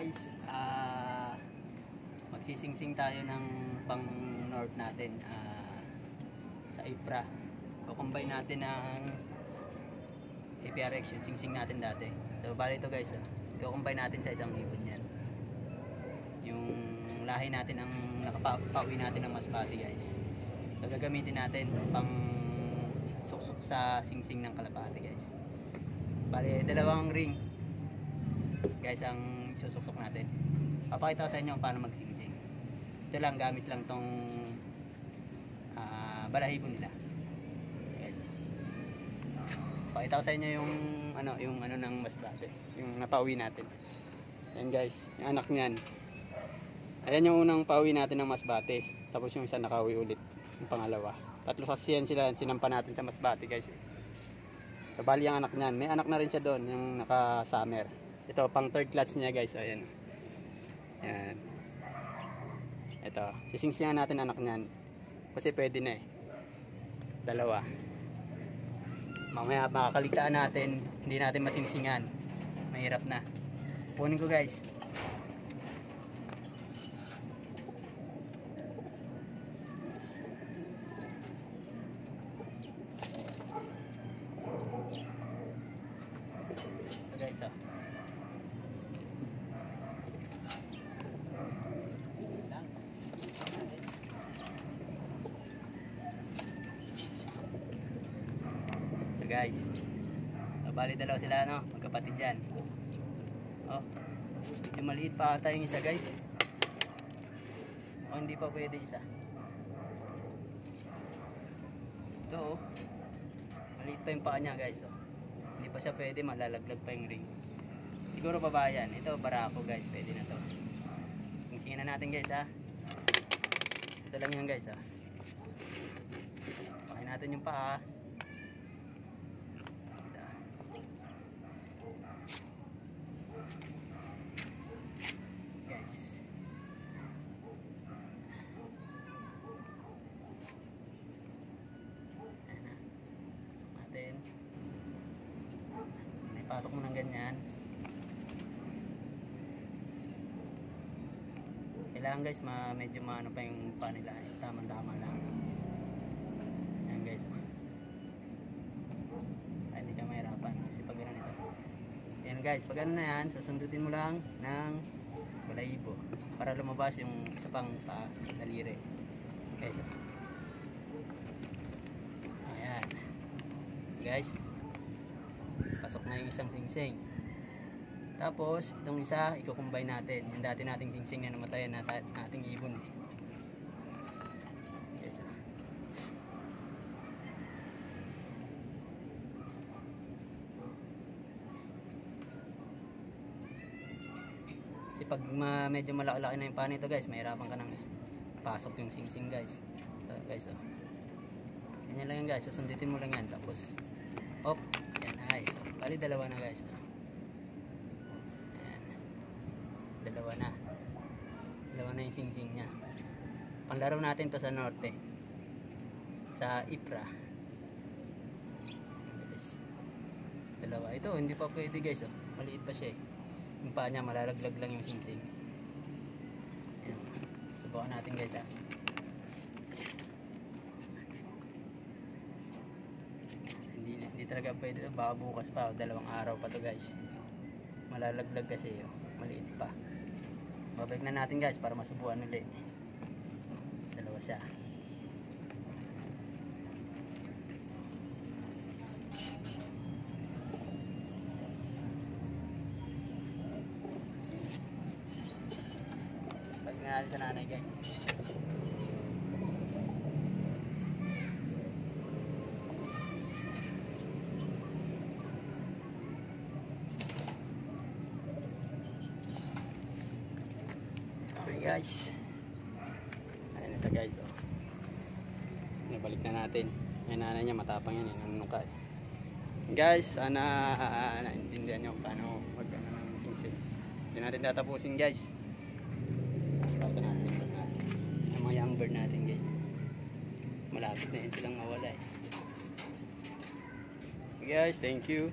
guys, magsisingsing tayo ng pang north natin sa IPRA. Kukumbine natin ng APRX yung singsing natin dati. So bali ito guys, kukumbine natin sa isang ibon yan. Yung lahi natin ang nakapauwi natin ng Masbate guys. So gagamitin natin pang suksok sa singsing ng Kalapate guys. Bali dalawang ring guys ang susuksok natin. Papakita ko sa inyo paano magsingsing. Ito lang, gamit lang tong balahibo nila guys. Papakita ko sa inyo yung ano ng Masbate, yung napauwi natin. Yan guys, yung anak niyan. Ayan yung unang pauwi natin ng Masbate. Tapos yung isa nakauwi ulit, yung pangalawa. Tatlo kasi yan sila, sinampa natin sa Masbate guys. So bali ang anak niyan, may anak na rin siya doon, yung naka-summer. Ito pang third clutch niya guys. Ayan. Yan. Ito, sisingsingan natin anak niyan. Kasi pwede na eh. Dalawa. Mamaya makakaligtaan natin, hindi natin masingsingan. Mahirap na. Punin ko guys. Ito guys oh. Guys, bali dalawa sila no, magkapatid yan. Oh, yung maliit pa ata yung isa guys. Oh, hindi pa pwede isa. Ito oh, maliit pa yung paa niya guys oh. Hindi pa siya pwede, malalaglag pa yung ring. Siguro babae yan. Ito barako guys, pwede na to. Singsingin na natin guys ha. Ito lang yan guys ha. Pakain natin yung paa. Pasok mo ng ganyan. Kailangan guys medyo maano pa yung pa nila, tamang-tama lang. Ayan guys. Ay, hindi ka mahirapan kasi pag ganun ito. Ayan guys, pag ganun na yan, susundutin mo lang ng balahibo para lumabas yung isa pang daliri. Guys. Ayan. Guys. Pasok na yung isang singsing. Tapos itong isa i-combine natin. Yung dati nating singsing na namatayan nating ibon eh. Yes. Kasi pag medyo malaki-laki na yung paa nito guys, mahirapan ka nang pasok yung singsing guys. Ito guys oh. Ganyan lang yan guys, susundutin mo lang yan. Tapos op, yan guys. Bali dalawa na guys. Ayan. Dalawa na. Dalawa na yung singsing nya. Panlaro natin to sa norte. Sa IPRA. Guys. Dalawa. Ito hindi pa pwede guys oh. Maliit pa siya eh. Yung paa nya malalaglag lang yung singsing. Ayan. Subukan natin guys ha. Hindi talaga pwede, baka bukas pa, dalawang araw pa to guys. Malalaglag kasi oh, maliit pa. Babalik na natin guys para masubukan ulit. Dalawa siya. Balik na natin sa nanay guys. Guys, ayan ito guys oh. Nabalik na natin. Yung nanay niya matapang yan eh, nanunuka eh. Guys, sana naintindihan nyo paano mag ng singsing. Hindi natin tatapusin guys. Ito natin yung mga young bird natin guys. Malapit na yun silang mawala eh. Guys, thank you.